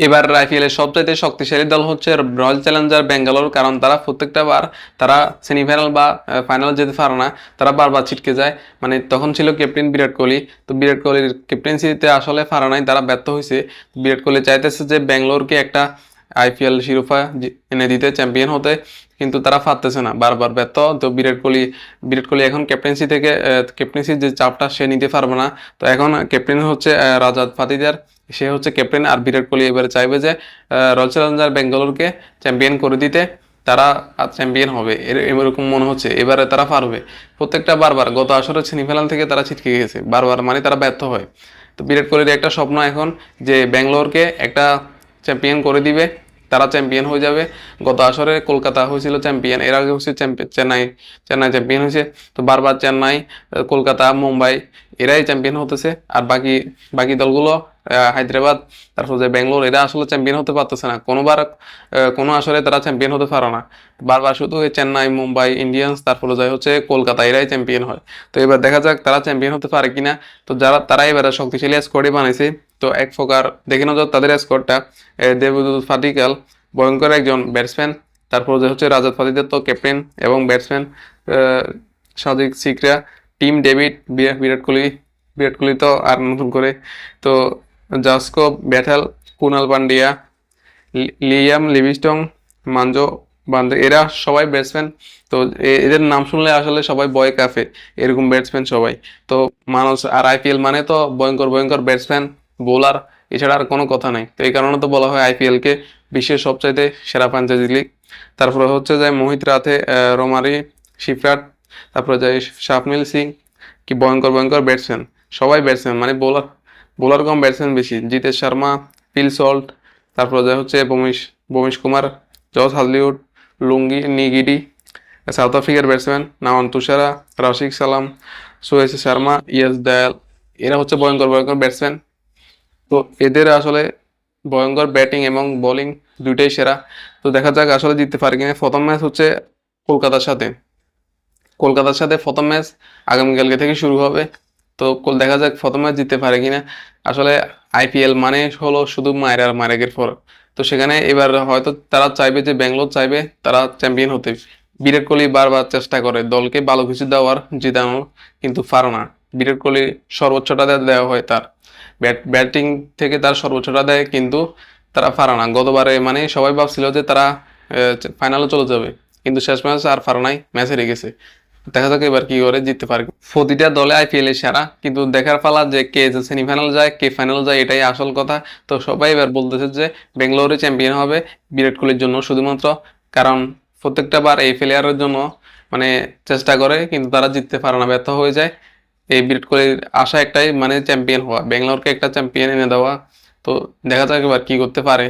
এবার আইপিএল এর সবচাইতে শক্তিশালী দল হচ্ছে রয়্যাল চ্যালেঞ্জার ব্যাঙ্গালোর, কারণ তারা প্রত্যেকটা বার তারা সেমিফাইনাল বা ফাইনাল যেতে পারে না, তারা বারবার ছিটকে যায়। মানে তখন ছিল ক্যাপ্টেন বিরাট কোহলি, তো বিরাট কোহলির ক্যাপ্টেন্সিতে আসলে পারে নাই, তারা ব্যর্থ হয়েছে। বিরাট কোহলি চাইতেছে যে ব্যাঙ্গালোরকে একটা আইপিএল শিরোপা এনে দিতে, চ্যাম্পিয়ন হতে, কিন্তু তারা পারতেছে না, বারবার ব্যর্থ। তো বিরাট কোহলি এখন ক্যাপ্টেন্সির যে চাপটা সে নিতে পারবে না। তো এখন ক্যাপ্টেন হচ্ছে রাজাত পাতিদার, সে হচ্ছে ক্যাপ্টেন। আর বিরাট কোহলি এবারে চাইবে যে রয়্যাল চ্যালেঞ্জার ব্যাঙ্গালোরকে চ্যাম্পিয়ন করে দিতে, তারা চ্যাম্পিয়ন হবে এরকম মনে হচ্ছে। এবারে তারা পারবে। প্রত্যেকটা বারবার গত আসরের সেমিফাইনাল থেকে তারা ছিটকে গেছে বারবার, মানে তারা ব্যর্থ হয়। তো বিরাট কোহলির একটা স্বপ্ন এখন যে ব্যাঙ্গালোরকে একটা চ্যাম্পিয়ন করে দিবে, তারা চ্যাম্পিয়ন হয়ে যাবে। গত আসরে কলকাতা হয়েছিল চ্যাম্পিয়ন, এর আগে হচ্ছে চেন্নাই চেন্নাই চ্যাম্পিয়ন হয়েছে। তো বারবার চেন্নাই, কলকাতা, মুম্বাই এরাই চ্যাম্পিয়ন হতেছে। আর বাকি বাকি দলগুলো হায়দ্রাবাদ, তারপর যে ব্যাঙ্গালোর, এরা আসলে চ্যাম্পিয়ন হতে পারতেছে না কোনোবার। কোনো আসরে তারা চ্যাম্পিয়ন হতে পারে না। বারবার শুধু ওই চেন্নাই, মুম্বাই ইন্ডিয়ান্স, তারপরে যায় হচ্ছে কলকাতা, এরাই চ্যাম্পিয়ন হয়। তো এবার দেখা যাক তারা চ্যাম্পিয়ন হতে পারে কিনা। তো তারা এবারে শক্তিশালী স্কোয়াডই বানাইছে। তো এক প্রকার দেখে নেওয়া যাক তাদের স্কোয়াডটা। দেবদূত পাডিক্কাল ভয়ঙ্কর একজন ব্যাটসম্যান, তারপর যে হচ্ছে রাজাত পাতিদার তো ক্যাপ্টেন এবং ব্যাটসম্যান, সাদিক সিকরা, টিম ডেভিড, বিরাট কোহলি তো আর নতুন করে, তো Jacob Bethell, Krunal Pandya, Liam Livingstone, Manoj বান্দে, এরা সবাই ব্যাটসম্যান। তো এদের নাম শুনলে আসলে সবাই ভয় কাঁপে, এরকম ব্যাটসম্যান সবাই। তো মানুষ, আর আইপিএল মানে তো ভয়ঙ্কর ভয়ঙ্কর ব্যাটসম্যান, বোলার, এছাড়া আর কোনো কথা নাই। তো এই কারণে তো বলা হয় আইপিএল কে বিশ্বের সবচাইতে সেরা ফ্র্যাঞ্চাইজি লিগ। তারপরে হচ্ছে যায় মোহিত রাথে, রোমারি, শিফরাট, তারপরে যায় শাফমিল সিং, কি ভয়ঙ্কর ভয়ঙ্কর ব্যাটসম্যান, সবাই ব্যাটসম্যান, মানে বোলার কম ব্যাটসম্যান বেশি। জিতেশ শর্মা, ফিল সল্ট, তারপরে যায় হচ্ছে ভূমিশ কুমার, জস হাজলিউড, লুঙ্গি নিগিডি, সাউথ আফ্রিকার ব্যাটসম্যান নাওয়ান তুষারা, রাশিক সালাম, সোয়েস শর্মা, ইয়াস দয়াল, এরা হচ্ছে ভয়ঙ্কর ভয়ঙ্কর ব্যাটসম্যান। তো এদের আসলে ভয়ঙ্কর ব্যাটিং এবং বোলিং দুইটাই সেরা। তো দেখা যাক আসলে জিততে পারে কিনা। প্রথম ম্যাচ হচ্ছে কলকাতার সাথে কলকাতার সাথে প্রথম ম্যাচ আগামীকালকে থেকে শুরু হবে। তো দেখা যাক প্রথম ম্যাচ জিততে পারে কিনা। আসলে আইপিএল মানে হলো শুধু মায়ের আর মায়ের পর। তো সেখানে এবার হয়তো তারা চাইবে যে ব্যাঙ্গালোর চাইবে তারা চ্যাম্পিয়ন হতে। বিরাট কোহলি বারবার চেষ্টা করে দলকে ভালো কিছু দেওয়ার, জিতানোর, কিন্তু পারে না। বিরাট কোহলি সর্বোচ্চটা দেওয়া হয় তার, ব্যাটিং থেকে তার সর্বোচ্চটা দেয়, কিন্তু তারা পারে না। গতবারে মানে সবাই ভাবছিল যে তারা ফাইনালে চলে যাবে, কিন্তু শেষ ম্যাচ আর পারে নাই, ম্যাচ হেরে গেছে। দেখা যাক এবার কি করে জিততে পারে। প্রতিটা দলে আইপিএল এর সেরা, কিন্তু দেখার পালা যে কে যে সেমিফাইনাল যায় কে ফাইনাল যায়, এটাই আসল কথা। তো সবাই এবার বলতেছে যে বেঙ্গালোরে চ্যাম্পিয়ন হবে বিরাট কোহলির জন্য শুধুমাত্র, কারণ প্রত্যেকটা বার এই প্লেয়ারের জন্য মানে চেষ্টা করে, কিন্তু তারা জিততে পারে না, ব্যর্থ হয়ে যায়। এই বিরাট কোহলির আশা একটাই, মানে চ্যাম্পিয়ন হওয়া, বেঙ্গালোরকে একটা চ্যাম্পিয়ন এনে দেওয়া। তো দেখা যাক এবার কি করতে পারে।